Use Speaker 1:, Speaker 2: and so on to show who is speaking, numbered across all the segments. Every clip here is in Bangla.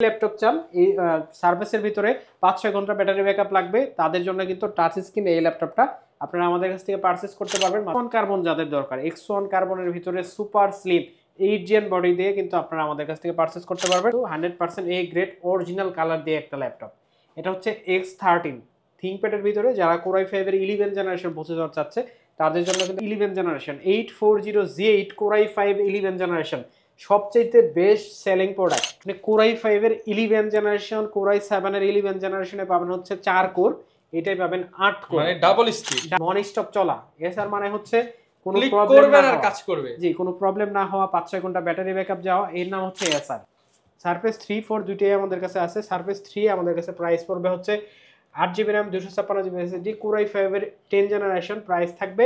Speaker 1: ল্যাপটপ চান এই সার্ভিসের ভিতরে 5-6 ঘন্টা ব্যাটারি ব্যাকআপ লাগবে, তাদের জন্য কিন্তু টাচ স্ক্রিন এই ল্যাপটপটা আপনারা আমাদের কাছ থেকে পারচেজ করতে পারবেন। X1 কার্বন যাদের দরকার, X1 কার্বনের ভিতরে সুপার স্লিম 8 জেন বডি দিয়ে কিন্তু আপনারা আমাদের কাছ থেকে পারচেজ করতে পারবেন। 100% এ গ্রেড অরিজিনাল কালার দিয়ে একটা ল্যাপটপ। এটা হচ্ছে X13 থিংকপ্যাডের ভিতরে যারা Core i5 এর 11 জেনারেশন প্রসেসর চাচ্ছে তাদের জন্য কিন্তু 11 generation 840Z8 Core i5 11 generation সবচেয়ে বেস্ট সেলিং প্রোডাক্ট। মানে Core i5 এর 11 জেনারেশন, Core i7 এর 11 জেনারেশনে পাবেন হচ্ছে 4 কোর, এটাই পাবেন 8 কোর,
Speaker 2: মানে ডাবল স্পিড
Speaker 1: নন স্টপ চলা। এর মানে হচ্ছে কোনো
Speaker 2: ক্লিক
Speaker 1: প্রবলেম
Speaker 2: করবে
Speaker 1: না
Speaker 2: আর কাজ করবে।
Speaker 1: জি, কোনো প্রবলেম না হওয়া, 5-6 ঘন্টা ব্যাটারি ব্যাকআপ যাওয়া, এর নাম হচ্ছে এসআর। সারফেস 3 4 দুইটাই আমাদের কাছে আছে। সারফেস 3 আমাদের কাছে প্রাইস পড়বে হচ্ছে 8GB RAM 256GB SSD Core i5 এর 10 জেনারেশন, প্রাইস থাকবে।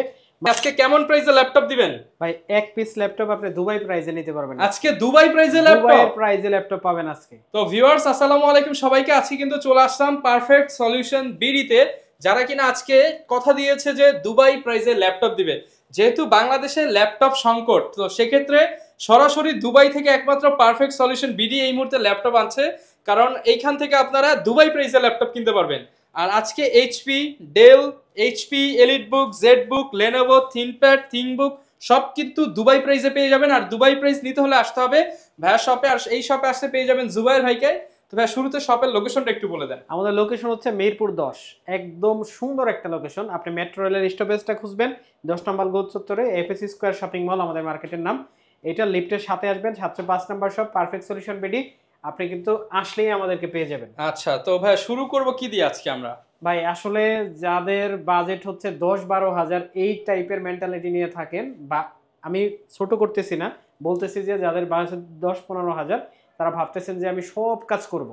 Speaker 2: আজকে কেমন প্রাইসে ল্যাপটপ দিবেন
Speaker 1: ভাই? এক পিস ল্যাপটপ আপনি দুবাই প্রাইসে নিতে পারবেন।
Speaker 2: আজকে দুবাই প্রাইসে ল্যাপটপ,
Speaker 1: দুবাইয়ের প্রাইসে ল্যাপটপ পাবেন আজকে।
Speaker 2: তো ভিউয়ার্স আসসালামু আলাইকুম সবাইকে, আজকে কিন্তু চলে আসলাম পারফেক্ট সলিউশন বিডিতে, যারা কিনা আজকে কথা দিয়েছে যে দুবাই প্রাইসে ল্যাপটপ দিবে। যেহেতু বাংলাদেশে ল্যাপটপ সংকট, তো সেক্ষেত্রে সরাসরি দুবাই থেকে একমাত্র পারফেক্ট সলিউশন বিডি এই মুহূর্তে ল্যাপটপ আনছে, কারণ এইখান থেকে আপনারা দুবাই প্রাইসে ল্যাপটপ কিনতে পারবেন। আর আজকে HP, Dell, HP EliteBook, ZBook, Lenovo, ThinkPad, ThinkBook সব কিন্তু দুবাই প্রাইসে পেয়ে যাবেন। আর দুবাই প্রাইস নিতে হলে আসতে হবে ভাইয়া শপে, আর এই শপে আসতে পেয়ে যাবেন জুবাইর ভাইকে। তো ভাই শুরুতে শপের লোকেশনটা একটু বলে দেন।
Speaker 1: আমাদের লোকেশন হচ্ছে মিরপুর 10, একদম সুন্দর একটা লোকেশন। আপনি মেট্রো রেলের স্টপেজটা খুঁজবেন 10 নম্বর গোল চত্বরে, এফএসি স্কয়ার শপিং মল আমাদের মার্কেটের নাম। এটা লিফটের সাথে আসবেন, 705 নম্বর শপ পারফেক্ট সলিউশন বিডি। আপনি কিন্তু আসলেই আমাদেরকে পেয়ে যাবেন।
Speaker 2: আচ্ছা, তো ভাই শুরু করব কি দিয়ে আজকে আমরা?
Speaker 1: ভাই আসলে যাদের বাজেট হচ্ছে 10-12 হাজার এই টাইপের মেন্টালিটি নিয়ে থাকেন, বা আমি ছোট করতেছি না, বলতেছি যে যাদের বাজেট 10-15 হাজার তারা ভাবতেছেন যে আমি সব কাজ করব,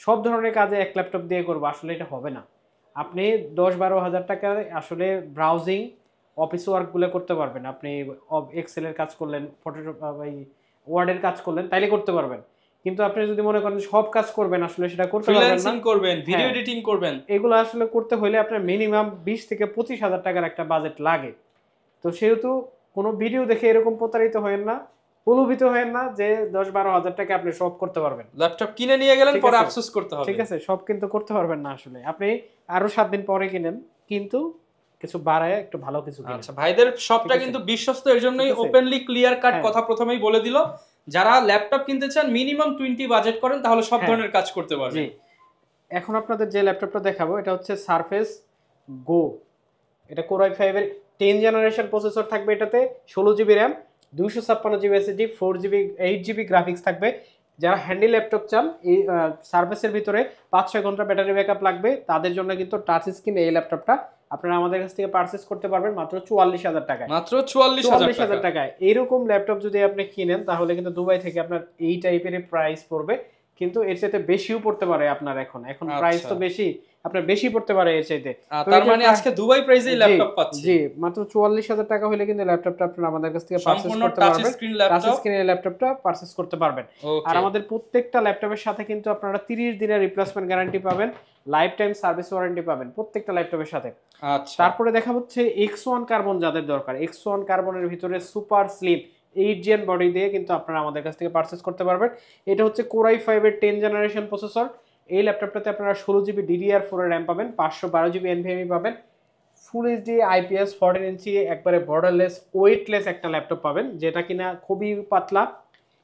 Speaker 1: সব ধরনের কাজে এক ল্যাপটপ দিয়ে করব, আসলে এটা হবে না। আপনি 10-12 হাজার টাকায় আসলে ব্রাউজিং, অফিস ওয়ার্কগুলো করতে পারবেন। আপনি এক্সেলের কাজ করলেন, ফটো ওয়ার্ডের কাজ করলেন, তাইলে করতে পারবেন। কিন্তু আপনি যদি মনে করেন সব কাজ করবেন, আসলে সেটা করতে পারবেন না।
Speaker 2: ফ্রিল্যান্সিং করবেন, ভিডিও এডিটিং করবেন,
Speaker 1: এগুলো আসলে করতে হলে আপনার মিনিমাম 20-25 হাজার টাকার একটা বাজেট লাগে। তো সেহেতু কোনো ভিডিও দেখে এরকম প্রতারিত হয়েন না, প্রলোভিত হয়েন না যে 10-12 হাজার টাকা আপনি সব করতে পারবেন।
Speaker 2: ল্যাপটপ কিনে নিয়ে গেলেন, পরে আফসোস করতে হবে।
Speaker 1: ঠিক আছে, সব কিন্তু করতে পারবেন না। আসলে আপনি আরো 7 দিন পরে কিনেন, কিন্তু কিছু বাড়ায় একটু ভালো কিছু কিনেন।
Speaker 2: আচ্ছা, ভাইদের শপটা কিন্তু বিশ্বস্ত, এর জন্যই ওপেনলি ক্লিয়ার কাট কথা প্রথমেই বলে দিল। যারা ল্যাপটপ কিনতে চান মিনিমাম 20 বাজেট করেন, তাহলে সব ধরনের কাজ করতে পারবেন।
Speaker 1: এখন আপনাদের যে ল্যাপটপটা দেখাবো এটা হচ্ছে সারফেস গো। এটা Core i5 এর 10 জেনারেশন প্রসেসর থাকবে, এটাতে 16GB RAM 256GB SSD 4GB 8GB graphics থাকবে। যারা হ্যান্ডি ল্যাপটপ চান এই সার্ভিসের ভিতরে 5-6 ঘন্টা ব্যাটারি ব্যাকআপ লাগবে, তাদের জন্য কিন্তু টাচ স্ক্রিন এই ল্যাপটপটা আপনারা আমাদের কাছ থেকে পারচেজ করতে পারবেন মাত্র 44,000 টাকায়।
Speaker 2: মাত্র 44,000
Speaker 1: টাকায় এইরকম ল্যাপটপ যদি আপনি কিনেন, তাহলে কিন্তু দুবাই থেকে আপনার এই টাইপের প্রাইস পড়বে, কিন্তু এর চাইতে বেশিও পড়তে পারে আপনার। এখন প্রাইস তো বেশি, আপনার বেশি পড়তে পারে এর চাইতে।
Speaker 2: তার মানে আজকে দুবাই প্রাইসেই ল্যাপটপ পাচ্ছি।
Speaker 1: জি, মাত্র 44,000 টাকা হলে কিন্তু ল্যাপটপটা আপনারা আমাদের কাছ থেকে পারচেজ করতে পারবেন। টাচ স্ক্রিনের ল্যাপটপটা পারচেজ করতে পারবেন। আর আমাদের প্রত্যেকটা ল্যাপটপের সাথে কিন্তু আপনারা 30 দিনের রিপ্লেসমেন্ট গ্যারান্টি পাবেন, লাইফ টাইম সার্ভিস ওয়ারেন্টি পাবেন প্রত্যেকটা ল্যাপটপের সাথে।
Speaker 2: আচ্ছা,
Speaker 1: তারপরে দেখা হচ্ছে X1 কার্বন যাদের দরকার, X1 কার্বনের ভিতরে সুপার স্লিম 8 জেন বডি দিয়ে কিন্তু আপনারা আমাদের কাছ থেকে পারচেজ করতে পারবেন। এটা হচ্ছে Core i5 এর 10 জেনারেশন প্রসেসর। এই ল্যাপটপটাতে আপনারা 16GB DDR4 এর RAM পাবেন, 512GB NVMe পাবেন, ফুল এইচডি IPS 14 ইঞ্চি একবারে বর্ডারলেস ওয়েটলেস একটা ল্যাপটপ পাবেন, যেটা কিনা খুবই পাতলা।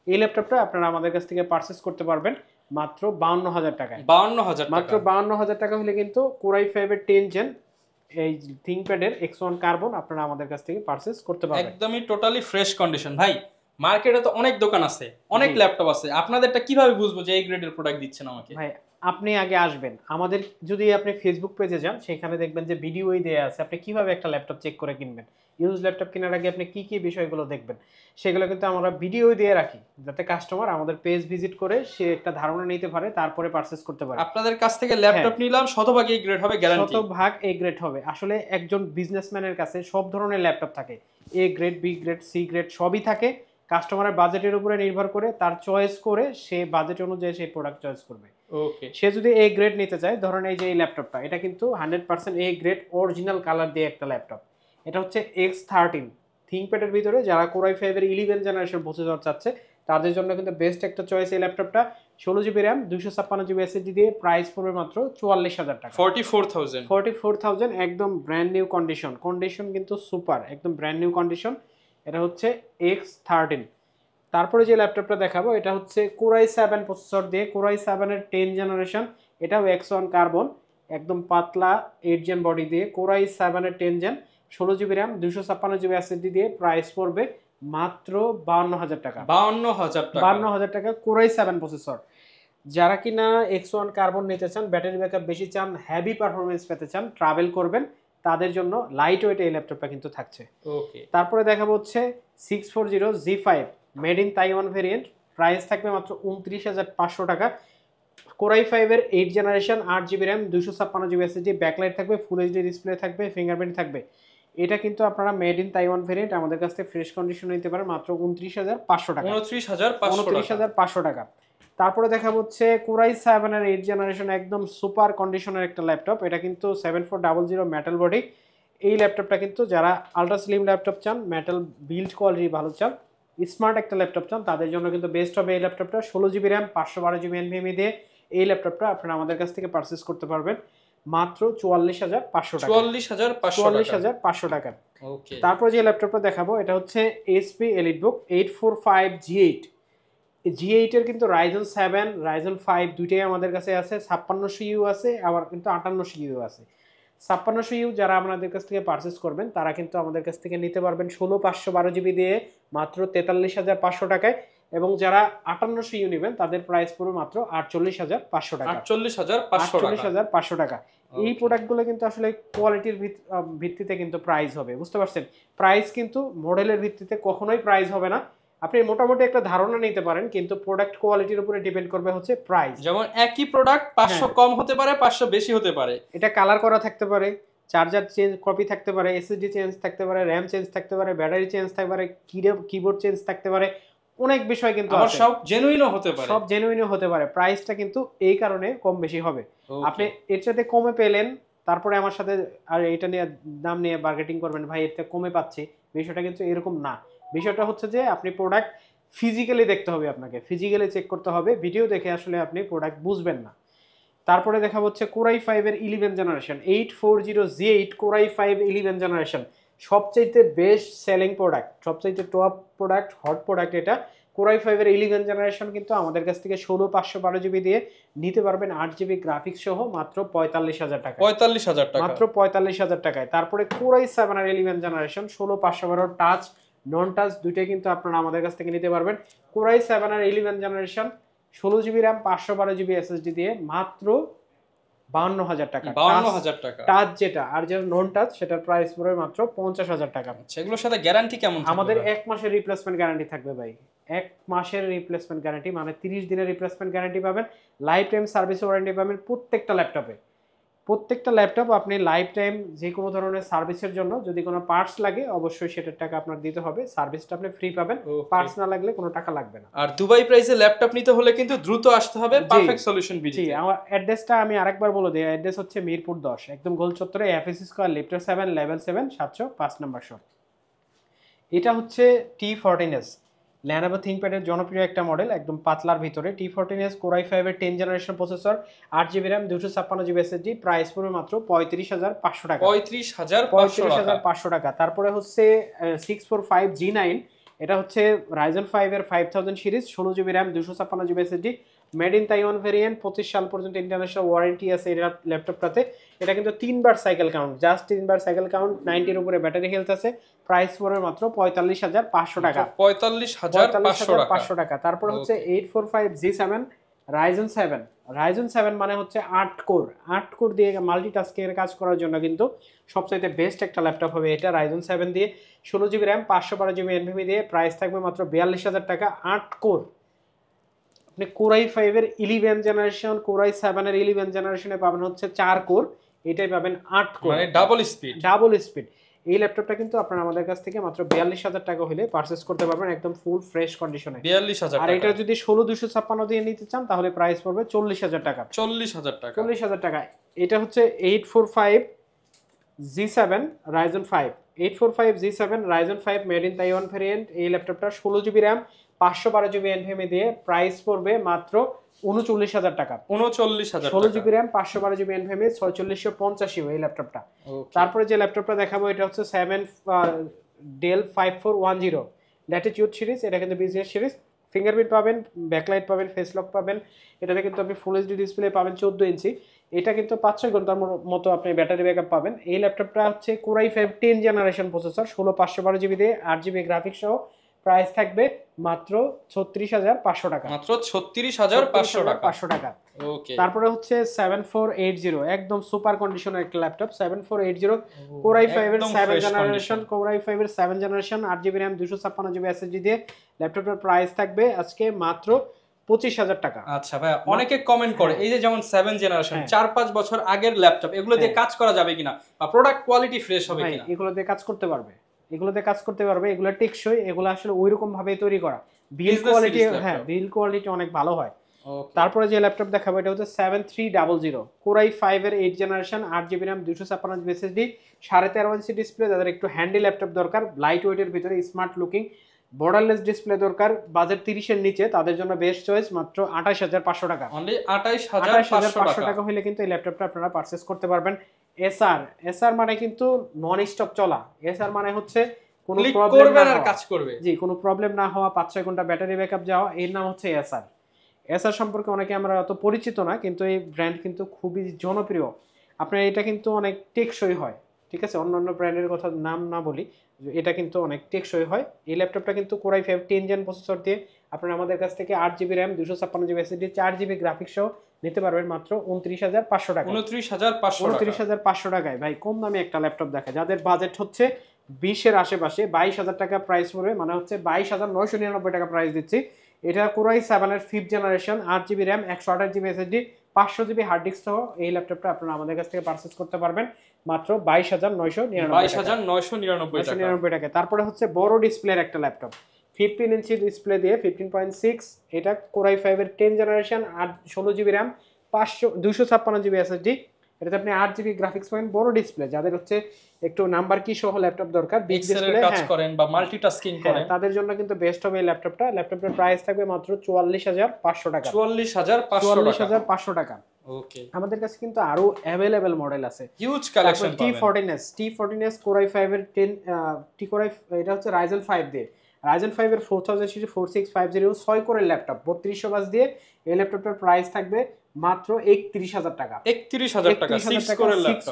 Speaker 1: এই ল্যাপটপটা আপনারা আমাদের কাছ থেকে পারচেজ করতে পারবেন মাত্র 52,000 টাকায়।
Speaker 2: 52,000
Speaker 1: মাত্র 52,000 টাকা হলে কিন্তু Core i5 এর 10 জেন এই থিংকপ্যাডের X1 কার্বন আপনারা আমাদের কাছ থেকে পারচেজ করতে পারবেন।
Speaker 2: একদমই টোটালি ফ্রেশ কন্ডিশন। ভাই মার্কেটে তো অনেক দোকান আছে, অনেক ল্যাপটপ আছে, আপনাদেরটা কিভাবে বুঝবো যে এই গ্রেডের প্রোডাক্ট দিচ্ছেন আমাকে?
Speaker 1: ভাই আপনি আগে আসবেন আমাদের, যদি আপনি ফেসবুক পেজে যান সেখানে দেখবেন যে ভিডিওই দেয়া আছে আপনি কিভাবে একটা ল্যাপটপ চেক করে কিনবেন। ইউজ ল্যাপটপ কেনার আগে আপনি কি কি বিষয়গুলো দেখবেন সেগুলো কিন্তু আমরা ভিডিওই দিয়ে রাখি, যাতে কাস্টমার আমাদের পেজ ভিজিট করে সে একটা ধারণা নিতে পারে, তারপরে পারচেজ করতে পারে।
Speaker 2: আপনাদের কাছ থেকে ল্যাপটপ নিলাম, শতভাগ এই গ্রেড হবে, গ্যারান্টি
Speaker 1: শতভাগ এই গ্রেড হবে। আসলে একজন বিজনেসম্যানের কাছে সব ধরনের ল্যাপটপ থাকে, A grade, B grade, C grade সবই থাকে। কাস্টমারের বাজেটের উপরে নির্ভর করে তার চয়েস করে সে বাজেট অনুযায়ী সেই প্রোডাক্ট চয়েস করবে।
Speaker 2: ওকে,
Speaker 1: সে যদি এ গ্রেড নিতে চায়, ধরেন এই যে এই ল্যাপটপটা, এটা কিন্তু 100% এ গ্রেড অরিজিনাল কালার দিয়ে একটা ল্যাপটপ। এটা হচ্ছে X13 থিংকপ্যাডের ভিতরে যারা Core i5 এর 11 জেনারেশন প্রসেসর চাচ্ছে তাদের জন্য কিন্তু বেস্ট একটা চয়েস এই ল্যাপটপটা। 16 জিবি র্যাম 256 জিবি এসএসডি দিয়ে প্রাইস পড়বে মাত্র 44,000 টাকা।
Speaker 2: 44,000
Speaker 1: একদম ব্র্যান্ড নিউ কন্ডিশন কিন্তু সুপার, একদম ব্র্যান্ড নিউ কন্ডিশন। এটা হচ্ছে X13। তারপরে যে ল্যাপটপটা দেখাবো এটা হচ্ছে Core i7 প্রসেসর দিয়ে, Core i7 এর 10 জেনারেশন। এটাও X1 কার্বন, একদম পাতলা 8 জেন বডি দিয়ে Core i7 এর 10 gen, 16 GB RAM 256 GB SSD দিয়ে প্রাইস পড়বে মাত্র 52,000 টাকা। 52,000 টাকা Core i7 প্রসেসর। যারা কিনা X1 কার্বন নিতে চান, ব্যাটারি ব্যাকআপ বেশি চান, হেভি পারফরমেন্স পেতে চান, ট্রাভেল করবেন, তাদের জন্য লাইট ওয়েট এই ল্যাপটপটা কিন্তু থাকছে।
Speaker 2: ওকে,
Speaker 1: তারপরে দেখাবো হচ্ছে 640Z5 made in Taiwan variant, price থাকবে মাত্র 29,500 টাকা। Core i5 এর 8 generation, 8 GB RAM 256 GB SSD, backlight থাকবে, ফুল এইচডি ডিসপ্লে থাকবে, ফিঙ্গারপ্রিন্ট থাকবে। এটা কিন্তু আপনারা মেড ইন তাইওয়ান ভেরিয়েন্ট আমাদের কাছ থেকে ফ্রেশ কন্ডিশনে নিতে পারেন মাত্র 29,500 টাকা।
Speaker 2: 29,500
Speaker 1: টাকা। তারপরে দেখা হচ্ছে Core i7 এর 8 জেনারেশন, একদম সুপার কন্ডিশনের একটা ল্যাপটপ। এটা কিন্তু 7400 মেটাল বডি। এই ল্যাপটপটা কিন্তু যারা আলট্রা স্লিম ল্যাপটপ চান, মেটাল বিল্ড কোয়ালিটি ভালো চান, স্মার্ট একটা ল্যাপটপ চান, তাদের জন্য কিন্তু বেস্ট হবে এই ল্যাপটপটা। 16 জিবি র্যাম 512 জিবি এনভিএমই দিয়ে এই ল্যাপটপটা আপনারা আমাদের কাছ থেকে পারচেস করতে পারবেন মাত্র 44,500 টাকা। 44,500 টাকা।
Speaker 2: ওকে,
Speaker 1: তারপর যে ল্যাপটপটা দেখাবো এটা হচ্ছে HP EliteBook 845G8। G8 এর কিন্তু Ryzen 7 Ryzen 5 দুইটাই আমাদের কাছে আছে। 5600U আছে, আবার কিন্তু 5800U আছে। 5600U যারা আমাদের কাছ থেকে পারচেস করবেন তারা কিন্তু আমাদের কাছ থেকে নিতে পারবেন 16/512 জিবি দিয়ে মাত্র 43,500 টাকায়, এবং যারা 5800U নেবেন তাদের প্রাইস পড়বে মাত্র 48,500 টাকা।
Speaker 2: 48,500
Speaker 1: টাকা। এই প্রোডাক্টগুলো কিন্তু আসলে কোয়ালিটির ভিত্তিতে কিন্তু প্রাইস হবে, বুঝতে পারছেন? প্রাইস কিন্তু মডেলের ভিত্তিতে কখনোই প্রাইস হবে না। আপনি মোটামুটি একটা ধারণা নিতে পারেন, কিন্তু প্রোডাক্ট কোয়ালিটির উপরে ডিপেন্ড করবে হচ্ছে প্রাইস।
Speaker 2: যেমন একই প্রোডাক্ট 500 কম হতে পারে, 500 বেশি হতে পারে।
Speaker 1: এটা কালার করা থাকতে পারে, চার্জার চেঞ্জ কপি থাকতে পারে, এসএসডি চেঞ্জ থাকতে পারে, র্যাম চেঞ্জ থাকতে পারে, ব্যাটারি চেঞ্জ থাকতে পারে, কিবোর্ড চেঞ্জ থাকতে পারে, অনেক বিষয় কিন্তু
Speaker 2: আবার
Speaker 1: আছে।
Speaker 2: সব জেনুইনও হতে পারে।
Speaker 1: সব জেনুইনও হতে পারে। প্রাইসটা কিন্তু এই কারণে কম বেশি হবে। আপনি এর সাথে কমে পেলেন, তারপরে আমার সাথে আর এটা নিয়ে দাম নিয়ে বার্গেটিং করবেন, ভাই এর থেকে কমে পাচ্ছি, বিষয়টা কিন্তু এরকম না। বিষয়টা হচ্ছে যে আপনি প্রোডাক্ট ফিজিক্যালি দেখতে হবে, আপনাকে ফিজিক্যালি চেক করতে হবে, ভিডিও দেখে আসলে আপনি প্রোডাক্ট বুঝবেন না। তারপরে দেখা হচ্ছে Core i5 এর 11 generation 840Z8 Core i5 11 generation, সবচাইতে বেস্ট সেলিং প্রোডাক্ট, সবচাইতে টপ প্রোডাক্ট, হট প্রোডাক্ট এটা। Core i5 এর 11 জেনারেশন কিন্তু আমাদের কাছ থেকে 16/512 জিবি দিয়ে নিতে পারবেন 8 জিবি গ্রাফিক্স সহ মাত্র 45,000 টাকা।
Speaker 2: 45,000 টাকা,
Speaker 1: মাত্র 45,000 টাকায়। তারপরে Core i7 এর 11 জেনারেশন 16/512 টাচ নন টাচ দুইটাই কিন্তু আপনারা আমাদের কাছ থেকে নিতে পারবেন। Core i7 এর 11 generation 16 GB RAM 512 GB SSD দিয়ে মাত্র 52,000 টাকা।
Speaker 2: 52,000 টাকা
Speaker 1: টাচ যেটা, আর যেটা নন টাচ সেটার প্রাইস পড়বে মাত্র 50,000 টাকা।
Speaker 2: সেগুলোর সাথে গ্যারান্টি কেমন থাকবে?
Speaker 1: আমাদের 1 মাসের রিপ্লেসমেন্ট গ্যারান্টি থাকবে ভাই। 1 মাসের রিপ্লেসমেন্ট গ্যারান্টি, মানে 30 দিনের রিপ্লেসমেন্ট গ্যারান্টি পাবেন, লাইফ টাইম সার্ভিস ওয়ারেন্টি পাবেন প্রত্যেকটা ল্যাপটপে। প্রত্যেকটা ল্যাপটপ আপনি লাইফ টাইম যে কোনো ধরনের সার্ভিসের জন্য যদি কোনো পার্টস লাগে অবশ্যই সেটার টাকা আপনার দিতে হবে, সার্ভিসটা আপনি ফ্রি পাবেন, পার্টস না লাগলে কোনো টাকা লাগবে না।
Speaker 2: আর দুবাই প্রাইসে ল্যাপটপ নিতে হলে কিন্তু দ্রুত আসতে হবে পারফেক্ট সলিউশন বিডি।
Speaker 1: জি, আমার অ্যাড্রেসটা আমি আরেকবার বলে দিই, অ্যাড্রেস হচ্ছে মিরপুর 10, একদম গোল চত্বরে, এফএসসি স্কয়ার, লিফটার 7, লেভেল 7, 705 নম্বর শপ। এটা হচ্ছে T14s, Lenovo ThinkPad এর জনপ্রিয় একটা মডেল, একদম পাতলার ভিতরে। T14s Core i5 এর 10 generation processor, 8 GB RAM 256 GB SSD, price পড়বে মাত্র 35,500 টাকা।
Speaker 2: 35,500
Speaker 1: টাকা। তারপরে হচ্ছে 645G9, এটা হচ্ছে Ryzen 5 এর 5000 series, 16 GB RAM 256 GB SSD, made in Taiwan variant, 25 সাল পর্যন্ত ইন্টারন্যাশনাল ওয়ারেন্টি আছে এই ল্যাপটপটাতে। এটা কিন্তু 3বার সাইকেল কাউন্ট, জাস্ট 3বার সাইকেল কাউন্ট, 90 এর উপরে ব্যাটারি হেলথ আছে। প্রাইস পড়বে মাত্র 45,500 টাকা।
Speaker 2: 45,500
Speaker 1: টাকা। তারপর হচ্ছে 845G7 Ryzen 7 মানে হচ্ছে 8 কোর দিয়ে মাল্টিটাস্কিং এর কাজ করার জন্য কিন্তু সবচাইতে বেস্ট একটা ল্যাপটপ হবে এটা। Ryzen 7 দিয়ে 16 জিবি র্যাম 512 জিবি এনভিএমই দিয়ে প্রাইস থাকবে মাত্র 42,000 টাকা। 8 কোর। আপনি Core i5 এর 11 জেনারেশন, Core i7 এর 11 জেনারেশনে পাবেন হচ্ছে 4 কোর, এটাই পাবেন 8 কোর,
Speaker 2: মানে ডাবল স্পিড।
Speaker 1: এই ল্যাপটপটা কিন্তু আপনারা আমাদের কাছ থেকে মাত্র 42,000 টাকা হলে পারচেজ করতে পারবেন, একদম ফুল ফ্রেশ কন্ডিশনে।
Speaker 2: 42,000
Speaker 1: আর এটা যদি 16256 দিয়ে নিতে চান তাহলে প্রাইস পড়বে 40,000 টাকা।
Speaker 2: 40,000
Speaker 1: টাকা। এটা হচ্ছে 845G7 Ryzen 5 845G7 Ryzen 5 made in Taiwan variant. এই ল্যাপটপটা 16 জিবি র্যাম 512 জিবি এনভিএমই দিয়ে প্রাইস পড়বে মাত্র 39,000 টাকা।
Speaker 2: 39,000
Speaker 1: 16 জিবি র্যাম 512 জিবি এনভিএমই 4685 এই ল্যাপটপটা। তারপরে যে ল্যাপটপটা দেখাবো এটা হচ্ছে 7 ডেল 5410 ল্যাটিটিউড সিরিজ। এটা কিন্তু বিজনেস সিরিজ। ফিঙ্গারপ্রিন্ট পাবেন, ব্যাকলাইট পাবেন, ফেস লক পাবেন। এটাতে কিন্তু আপনি ফুল এইচডি ডিসপ্লে পাবেন 14 ইঞ্চি। এটা কিন্তু 5-6 ঘন্টার মতো আপনি ব্যাটারি ব্যাকআপ পাবেন। এই ল্যাপটপটা হচ্ছে Core i5 10 generation processor, 16 512 GB দিয়ে 8 জিবি গ্রাফিক্স সহ। প্রাইস থাকবে মাত্র 36,500 টাকা।
Speaker 2: মাত্র 36,500 টাকা।
Speaker 1: 500 টাকা।
Speaker 2: ওকে।
Speaker 1: তারপরে হচ্ছে 7480 একদম সুপার কন্ডিশনের একটা ল্যাপটপ। 7480 Core i5 এর 7 জেনারেশন, Core i5 এর 7 generation 8 GB RAM 256 GB SSD দিয়ে ল্যাপটপের প্রাইস থাকবে আজকে মাত্র 25,000 টাকা।
Speaker 2: আচ্ছা ভাই, অনেকে কমেন্ট করে এই যে যেমন 7 জেনারেশন 4-5 বছর আগের ল্যাপটপ, এগুলো দিয়ে কাজ করা যাবে কিনা বা প্রোডাক্ট কোয়ালিটি ফ্রেশ হবে কিনা?
Speaker 1: এগুলো দিয়ে কাজ করতে পারবে, এগুলো টেকসই, এগুলো আসলে ওইরকম ভাবে তৈরি করা। বিল্ড কোয়ালিটি, বিল্ড কোয়ালিটি অনেক ভালো হয়। তারপরে যে ল্যাপটপ দেখাবো এটা হচ্ছে 7300 Core i5 এর 8 generation 8 GB RAM 256 GB SSD 13.5 inch display. যাদের একটু হ্যান্ডি ল্যাপটপ দরকার, লাইট ওয়েটের ভিতরে স্মার্ট লুকিং, বর্ডারলেস ডিসপ্লে দরকার, বাজেট 30 এর নিচে, তাদের জন্য বেস্ট চয়েস মাত্র 28,500 টাকা।
Speaker 2: অনলি 28,500
Speaker 1: টাকা হলে কিন্তু এই ল্যাপটপটা আপনারা পারচেজ করতে পারবেন। এসআর মানে কিন্তু নন স্টপ চলা। এসআর মানে হচ্ছে কোনো প্রবলেম না
Speaker 2: আর কাজ করবে।
Speaker 1: জি, কোনো প্রবলেম না হওয়া, 5-6 ঘন্টা ব্যাটারি ব্যাকআপ যাওয়া, এর নাম হচ্ছে এসআর সম্পর্কে অনেকে আমরা অত পরিচিত না, কিন্তু এই ব্র্যান্ড কিন্তু খুবই জনপ্রিয়। আপনার এটা কিন্তু অনেক টেকসই হয়, ঠিক আছে? অন্যান্য ব্র্যান্ডের কথা নাম না বলি, এটা কিন্তু অনেক টেকসই হয়। এই ল্যাপটপটা কিন্তু Core i5 10 জেন প্রসেসর দিয়ে আপনারা আমাদের কাছ থেকে 8 GB RAM 256 GB SSD 4 GB graphics সহ নিতে পারবেন মাত্র 29,500 টাকা।
Speaker 2: 29,500
Speaker 1: টাকায় ভাই কম দামে একটা ল্যাপটপ দেখা। যাদের বাজেট হচ্ছে 20 এর আশেপাশে, 22,000 টাকা প্রাইস পড়বে, মানে হচ্ছে 22,999 টাকা প্রাইস দিচ্ছি। এটা Core i7 এর 5th generation 8 GB RAM 128 GB SSD 500 GB hard disk সহ এই ল্যাপটপটা আপনারা আমাদের কাছ থেকে পারচেজ করতে পারবেন মাত্র 22,999 টাকা। তারপরে হচ্ছে বড় ডিসপ্লের একটা ল্যাপটপ 15 ইঞ্চি ডিসপ্লে দিয়ে 15.6, এটা Core i5 এর 10 generation 16 GB RAM 256 GB SSD. এটাতে আপনি 8 জিবি গ্রাফিক্স পাবেন, বড় ডিসপ্লে। যাদের হচ্ছে একটু নাম্বার কি সহ ল্যাপটপ দরকার, বিগ ডিসপ্লে
Speaker 2: কাজ করেন বা মাল্টিটাস্কিং করেন,
Speaker 1: তাদের জন্য কিন্তু বেস্ট হবে এই ল্যাপটপটা। ল্যাপটপের প্রাইস থাকবে মাত্র 44,500 টাকা।
Speaker 2: 44,500
Speaker 1: টাকা।
Speaker 2: ওকে।
Speaker 1: আমাদের কাছে কিন্তু আরো अवेलेबल মডেল আছে,
Speaker 2: হিউজ কালেকশন পাবেন।
Speaker 1: T14s Core i5 এর 10 Core i, এটা হচ্ছে Ryzen 5 দিয়ে, Ryzen 5 এর 4000 সিরিজ 4650 6 কোরের ল্যাপটপ 3200 বাস দিয়ে এই ল্যাপটপটার প্রাইস থাকবে মাত্র 31,000 টাকা।
Speaker 2: 31,000 টাকা 6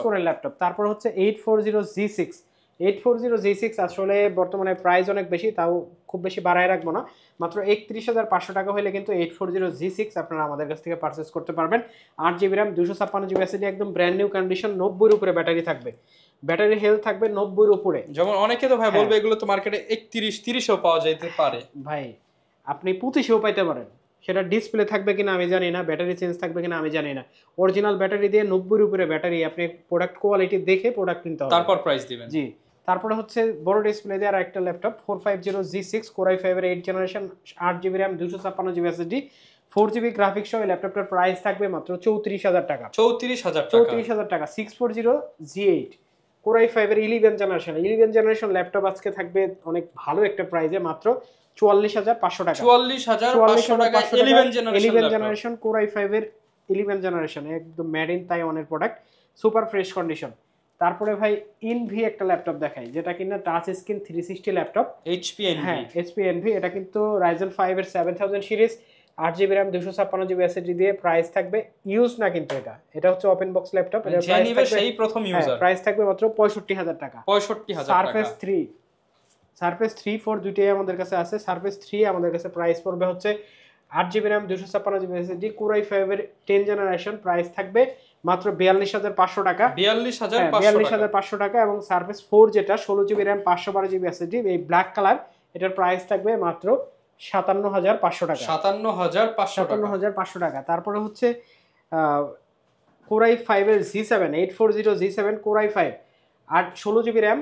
Speaker 1: কোরের ল্যাপটপ। তারপর হচ্ছে 840G6 আসলে বর্তমানে প্রাইস অনেক বেশি, তাও খুব বেশি বাড়ায় রাখবো না। মাত্র 31,500 টাকা হলে কিন্তু 840G6 আপনারা আমাদের কাছ থেকে পারচেজ করতে পারবেন। 8 জিবি RAM 256 জিবি এসএসডি, একদম ব্র্যান্ড নিউ কন্ডিশন, 90 এর উপরে ব্যাটারি থাকবে, ব্যাটারি হেলথ থাকবে 90 এর উপরে।
Speaker 2: যেমন অনেকে তো ভাই বলবে এগুলো তো মার্কেটে 31-30ও পাওয়া যেতে পারে।
Speaker 1: ভাই আপনি 25এও পাইতে পারেন, সেটা ডিসপ্লে থাকবে কিনা আমি জানি না, ব্যাটারি চেঞ্জ থাকবে কিনা আমি জানি না। অরিজিনাল ব্যাটারি দিয়ে 90 এর উপরে ব্যাটারি, আপনি প্রোডাক্ট কোয়ালিটি দেখে প্রোডাক্ট কিনতে হবে,
Speaker 2: তারপর প্রাইস দিবেন।
Speaker 1: জি। তারপরে হচ্ছে বড় ডিসপ্লে দিয়ে আর একটা ল্যাপটপ 450G6 Core i5 এর 8 generation 8 GB RAM 256 GB SSD 4 GB graphics সহ এই ল্যাপটপটার প্রাইস থাকবে মাত্র 34,000 টাকা।
Speaker 2: 34,000
Speaker 1: টাকা। 640G8 Core i5 এর 11 জেনারেশন ল্যাপটপ আজকে থাকবে অনেক ভালো একটা প্রাইসে মাত্র 44,500 টাকা।
Speaker 2: 44,500 টাকা
Speaker 1: 11 জেনারেশন Core i5 এর 11 জেনারেশন, একদম মেড ইন তাইওয়ানের প্রোডাক্ট, সুপার ফ্রেশ কন্ডিশন। তারপরে ভাই ইনভি একটা ল্যাপটপ দেখাই, যেটা কিনা touch screen 360 laptop,
Speaker 2: HP Envy।
Speaker 1: এটা কিন্তু Ryzen 5 এর 7000 series 8 GB RAM 256 GB SSD দিয়ে প্রাইস থাকবে, ইউজ না কিন্তু এটা হচ্ছে ওপেন বক্স ল্যাপটপ, এর প্রাইস থাকবে
Speaker 2: সেই প্রথম ইউজার,
Speaker 1: প্রাইস থাকবে মাত্র 65,000 টাকা।
Speaker 2: 65,000 টাকা।
Speaker 1: Surface 3 4 দুইটাই আমাদের কাছে আছে। Surface 3 আমাদের কাছে প্রাইস পড়বে হচ্ছে 8 GB RAM 256 GB SSD Core i5 এর 10 জেনারেশন, প্রাইস থাকবে মাত্র 42,500 টাকা। 42,500 টাকা। এবং Surface 4 যেটা 16 জিবি RAM 512 জিবি এসএসডি, এই ব্ল্যাক কালার, এটার প্রাইস থাকবে মাত্র 57,500 টাকা।
Speaker 2: 57,500
Speaker 1: টাকা। তারপরে হচ্ছে Core i5 এর G7 840G7 Core i5 16 GB RAM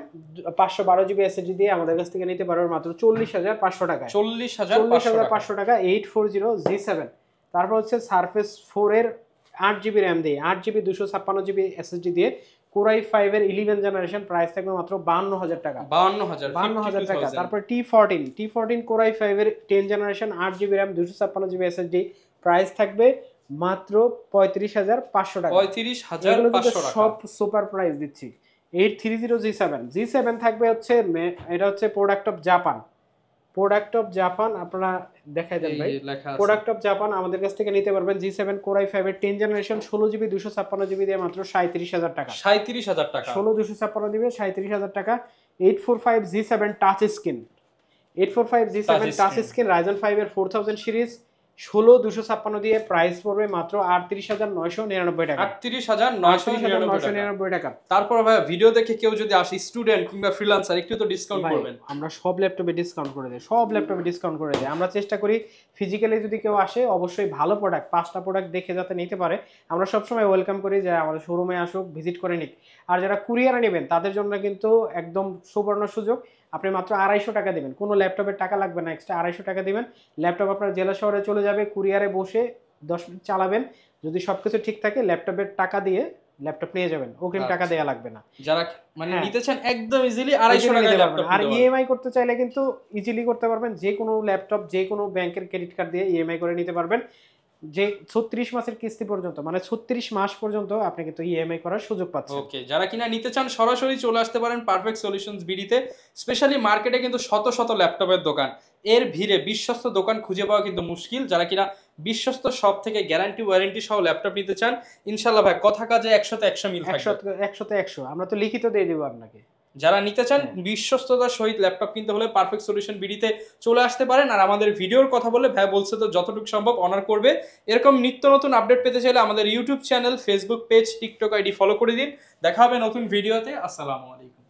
Speaker 1: 512 GB SSD দিয়ে আমাদের কাছ থেকে নিতে পারবেন মাত্র 40,500 টাকা। 40,500 টাকা 840G7। তারপর হচ্ছে Surface 4 এর 8 জিবি RAM দিয়ে 8 জিবি 256 জিবি এসএসডি দিয়ে কোরাই 5 এর 11 জেনারেশন, প্রাইস থাকবে মাত্র 52000 টাকা।
Speaker 2: 52000
Speaker 1: টাকা। তারপর T14 কোরাই 5 এর 10 generation, 8GB RAM, 256GB SSD, price থাকবে মাত্র 35500 টাকা।
Speaker 2: 35500 টাকা।
Speaker 1: সব সুপার প্রাইস দিচ্ছি। 830G7 থাকবে হচ্ছে এটা হচ্ছে প্রোডাক্ট অফ জাপান, আপনারা দেখাই দেন ভাই। প্রোডাক্ট অফ জাপান আমাদের কাছ থেকে নিতে পারবেন। G7 কোরাই 5 এর 10 জেনারেশন, 16GB 256GB দিয়ে মাত্র 37000 টাকা।
Speaker 2: 37000 টাকা।
Speaker 1: 16 256 দিবে 37000 টাকা। 845G7 touch screen, 845G7 touch screen Ryzen 5 এর 4000 সিরিজ, 16 256 দিয়ে প্রাইস পড়বে মাত্র 38999 টাকা।
Speaker 2: 38999 টাকা। তারপর ভাই ভিডিও দেখে কেউ যদি আসে, স্টুডেন্ট কিংবা ফ্রিল্যান্সার, একটু তো ডিসকাউন্ট করবেন।
Speaker 1: আমরা সব ল্যাপটপে ডিসকাউন্ট করে দেই। আমরা চেষ্টা করি ফিজিক্যালি যদি কেউ আসে অবশ্যই ভালো প্রোডাক্ট, 5টা প্রোডাক্ট দেখে যাতে নিতে পারে। আমরা সবসময় ওয়েলকাম করি যে আমাদের শোরুমে আসুক, ভিজিট করে নিক। আর যারা কুরিয়ারে নেবেন তাদের জন্য কিন্তু একদম সুবর্ণ সুযোগ, আপনি মাত্র 250 টাকা দিবেন, কোনো ল্যাপটপের টাকা লাগবে না, এক্সট্রা 250 টাকা দিবেন। ল্যাপটপ আপনার জেলা শহরে চলে যাবে, কুরিয়ারে বসে 10 মিনিট চালাবেন, যদি সবকিছু ঠিক থাকে ল্যাপটপের টাকা দিয়ে ল্যাপটপ নিয়ে যাবেন, অগ্রিম টাকা দেয়া লাগবে না।
Speaker 2: যারা মানে নিতে চান একদম ইজিলি 250 টাকায় ল্যাপটপ।
Speaker 1: আর ইএমআই করতে চাইলে কিন্তু ইজিলি করতে পারবেন, যে কোনো ল্যাপটপ যে কোনো ব্যাংকের ক্রেডিট কার্ড দিয়ে ইএমআই করে নিতে পারবেন। যে 36 মাসের কিস্তি পর্যন্ত, মানে 36 মাস পর্যন্ত আপনি কিন্তু ইএমআই করার সুযোগ পাচ্ছেন।
Speaker 2: ওকে, যারা কিনা নিতে চান সরাসরি চলে আসতে পারেন পারফেক্ট সলিউশনস বিডিতে। স্পেশালি মার্কেটে কিন্তু শত শত ল্যাপটপের দোকান, এর ভিড়ে বিশ্বস্ত দোকান খুঁজে পাওয়া কিন্তু মুশকিল। যারা কিনা বিশ্বস্ত সব থেকে গ্যারান্টি ওয়ারেন্টি সহ ল্যাপটপ নিতে চান, ইনশাআল্লাহ ভাই কথা কাজে 100তে 100 মিল থাকবে।
Speaker 1: 100তে 100 আমরা তো লিখিত দিয়ে দেব আপনাকে।
Speaker 2: যারা নিতে চান বিশ্বস্ততার সহিত ল্যাপটপ কিনতে হলে পারফেক্ট সলিউশন বিডিতে চলে আসতে পারেন। আর আমাদের ভিডিওর কথা বলে ভাই বলছে তো যতটুকু সম্ভব অনার করবে। এরকম নিত্য নতুন আপডেট পেতে চাইলে আমাদের YouTube channel, Facebook page, TikTok ID follow করে দিন। দেখা হবে নতুন ভিডিওতে। আসসালামু আলাইকুম।